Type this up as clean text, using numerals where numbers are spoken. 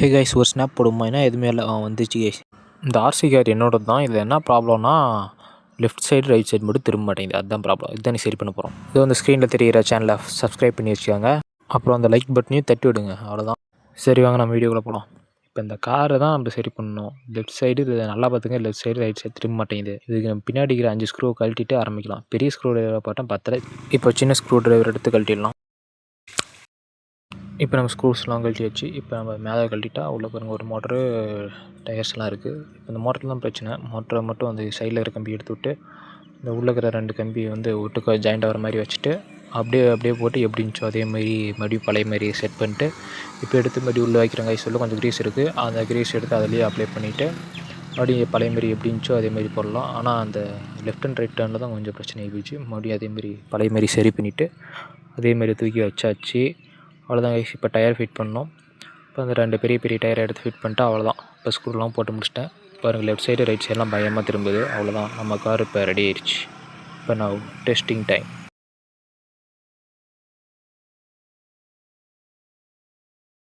Hey guys, ஒரு snap போடுமா? ஏன்னா எதுவுமே இல்லை வந்துச்சு கைஸ். இந்த ஆர்சி கார் என்னோடது தான். இதில் என்ன ப்ராப்ளம்னா லெஃப்ட் சைடு ரைட் சைடு மட்டும் திரும்ப மாட்டேங்குது. அதுதான் ப்ராப்ளம். இதுதான் நீ சரி பண்ண போகிறோம். இது வந்து ஸ்க்ரீனில் தெரிகிற சேனலை சப்ஸ்கிரைப் பண்ணி வச்சுக்கோங்க. அப்புறம் அந்த லைக் பட்டனையும் தட்டி விடுங்க. அவ்வளோதான். சரி வாங்க நம்ம வீடியோக்குள்ளே போகலாம். இப்போ இந்த காரை தான் நம்ம சரி பண்ணணும். லெஃப்ட் சைடு இது நல்லா பார்த்துங்க. லெஃப்ட் சைடு ரைட் சைடு திரும்ப மாட்டேங்குது. இதுக்கு நம்ம பின்னாடி இருக்கிற 5 ஸ்க்ரூ கழட்டிட்டு ஆரம்பிக்கலாம். பெரிய ஸ்க்ரூ டிரைவர் பார்த்தா பத்தலை. இப்போ சின்ன ஸ்க்ரூ டிரைவர் எடுத்து கழட்டிடலாம். இப்போ நம்ம ஸ்க்ரூஸ்லாம் கழட்டியாச்சு. இப்போ நம்ம மேலே கழட்டிட்டா உள்ளே பாருங்கள் ஒரு மோட்ரு, டயர்ஸ்லாம் இருக்குது. இப்போ இந்த மோட்டர் தான் பிரச்சனை. மோட்டரை மட்டும் அந்த சைடில் இருக்கிற கம்பி எடுத்து விட்டு இந்த உள்ளே இருக்கிற 2 கம்பி வந்து ஒட்டுக்க ஜாயிண்ட் ஆகிற மாதிரி வச்சுட்டு அப்படியே போட்டு எப்படி இருந்துச்சோ அதே மாதிரி மறுபடியும் பழைய மாதிரி செட் பண்ணிட்டு இப்போ எடுத்து மறுபடியும் உள்ளே வைக்கிற கைஸ். உள்ள கொஞ்சம் க்ரீஸ் இருக்குது. அந்த க்ரீஸ் எடுத்து அதிலேயே அப்ளை பண்ணிவிட்டு மறுபடியும் பழைய மாதிரி எப்படி இருந்துச்சோ அதே மாதிரி போடலாம். ஆனால் அந்த லெஃப்ட் அண்ட் ரைட் டர்னில் தான் கொஞ்சம் பிரச்சனை ஆகிடுச்சு. மறுபடியும் அதேமாரி பழைய மாதிரி சரி பண்ணிவிட்டு அதேமாரி தூக்கி வச்சாச்சு. அவ்வளோதான் கைஸ். இப்போ டயர் ஃபிட் பண்ணோம். இப்போ அந்த 2 பெரிய டயரை எடுத்து ஃபிட் பண்ணிட்டா அவ்வளோதான். இப்போ ஸ்க்ரூலாம் போட்டு முடிச்சிட்டேன். பாருங்கள் லெஃப்ட் சைடு ரைட் சைடெலாம் பயமாக திரும்புது. அவ்வளோதான், நம்ம கார் இப்போ ரெடி ஆயிடுச்சு. இப்போ நான் டெஸ்டிங் டைம்.